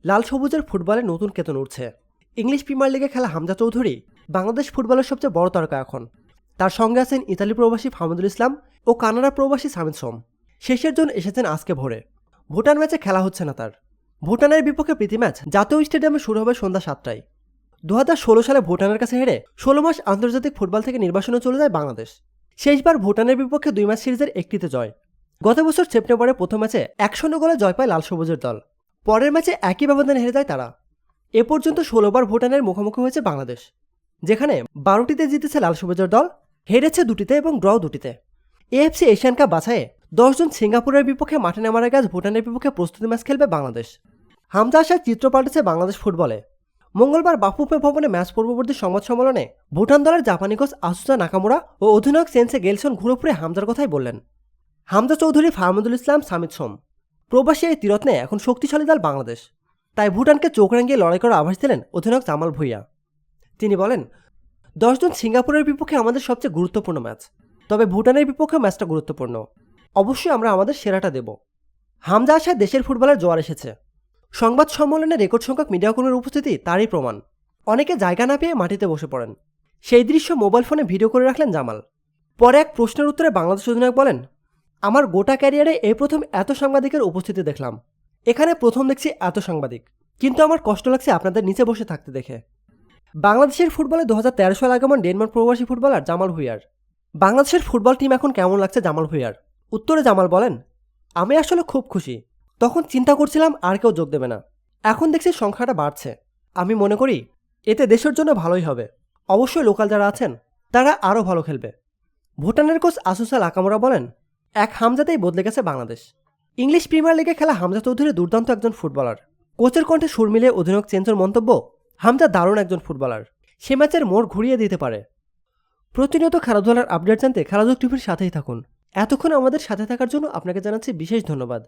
লাল সবুজের ফুটবলে নতুন কেতন উঠছে। ইংলিশ প্রিমিয়ার লিগে খেলা হামজা চৌধুরী বাংলাদেশ ফুটবলের সবচেয়ে বড় তারকা এখন। তার সঙ্গে আছেন ইতালি প্রবাসী ফাহমুদুল ইসলাম ও কানাডা প্রবাসী সামিদ সোম। শেষের জন এসেছেন আজকে ভোরে। ভুটান ম্যাচে খেলা হচ্ছে না তার। ভুটানের বিপক্ষে প্রীতি ম্যাচ জাতীয় স্টেডিয়ামে শুরু হবে সন্ধ্যা 7টায়। 2016 সালে ভুটানের কাছে হেরে 16 মাস আন্তর্জাতিক ফুটবল থেকে নির্বাসনে চলে যায় বাংলাদেশ। শেষবার ভুটানের বিপক্ষে 2 ম্যাচ সিরিজের একটিতে জয়। গত বছর সেপ্টেম্বরে প্রথম ম্যাচে 1-0 গোলে জয় পায় লাল সবুজের দল। পরের ম্যাচে একই ব্যবধানে হেরে যায় তারা। এ পর্যন্ত 16 বার ভুটানের মুখোমুখি হয়েছে বাংলাদেশ, যেখানে 12টিতে জিতেছে লাল সবুজের দল, হেরেছে 2টিতে এবং ড্র 2টিতে। এএফসি এশিয়ান কাপ বাছাইয়ে 10 জন সিঙ্গাপুরের বিপক্ষে মাঠে নামার আগে আজ ভুটানের বিপক্ষে প্রস্তুতি ম্যাচ খেলবে বাংলাদেশ। হামজা আসার চিত্র পাল্টেছে বাংলাদেশ ফুটবলে। মঙ্গলবার বাফুফে ভবনে ম্যাচ পূর্ববর্তী সংবাদ সম্মেলনে ভুটান দলের জাপানি কোচ আসুসা নাকামুরা ও অধিনায়ক সেন্সে গেলসন ঘুরেফিরে হামজার কথাই বললেন। হামজা চৌধুরী, ফাহমুদুল ইসলাম, সামিদ সোম প্রবাসী এই তীরত্নে এখন শক্তিশালী দল বাংলাদেশ। তাই ভুটানকে চোখ রাঙিয়ে লড়াই করার আভাস দিলেন অধিনায়ক জামাল ভুঁইয়া। তিনি বলেন, 10 জন সিঙ্গাপুরের বিপক্ষে আমাদের সবচেয়ে গুরুত্বপূর্ণ ম্যাচ, তবে ভুটানের বিপক্ষে ম্যাচটা গুরুত্বপূর্ণ। অবশ্যই আমরা আমাদের সেরাটা দেব। হামজা আসায় দেশের ফুটবলের জোয়ার এসেছে। সংবাদ সম্মেলনে রেকর্ড সংখ্যক মিডিয়াকর্মীর উপস্থিতি তারই প্রমাণ। অনেকে জায়গা না পেয়ে মাটিতে বসে পড়েন। সেই দৃশ্য মোবাইল ফোনে ভিডিও করে রাখলেন জামাল। পরে এক প্রশ্নের উত্তরে বাংলাদেশ অধিনায়ক বলেন, আমার গোটা ক্যারিয়ারে এই প্রথম এত সাংবাদিকের উপস্থিতি দেখলাম। এখানে প্রথম দেখছি এত সাংবাদিক, কিন্তু আমার কষ্ট লাগছে আপনাদের নিচে বসে থাকতে দেখে। বাংলাদেশের ফুটবলে 2013 সাল আগমন ডেনমার্ক প্রবাসী ফুটবলার জামাল ভুঁইয়ার। বাংলাদেশের ফুটবল টিম এখন কেমন লাগছে জামাল ভুঁইয়ার? উত্তরে জামাল বলেন, আমি আসলে খুব খুশি। তখন চিন্তা করছিলাম আর কেউ যোগ দেবে না, এখন দেখছি সংখ্যাটা বাড়ছে। আমি মনে করি এতে দেশের জন্য ভালোই হবে। অবশ্যই লোকাল যারা আছেন তারা আরও ভালো খেলবে। ভুটানের কোচ আসুসা নাকামুরা বলেন, এক হামজাতেই বদলে গেছে বাংলাদেশ। ইংলিশ প্রিমিয়ার লিগে খেলা হামজা চৌধুরী দুর্দান্ত একজন ফুটবলার। কোচের কণ্ঠে সুর মিলিয়ে অধিনায়ক চেঞ্জের মন্তব্য, হামজা দারুণ একজন ফুটবলার, সে ম্যাচের মোড় ঘুরিয়ে দিতে পারে। প্রতিনিয়ত খেলাধুলার আপডেট জানতে খেলাধুলা টিভির সাথেই থাকুন। এতক্ষণ আমাদের সাথে থাকার জন্য আপনাকে জানাচ্ছি বিশেষ ধন্যবাদ।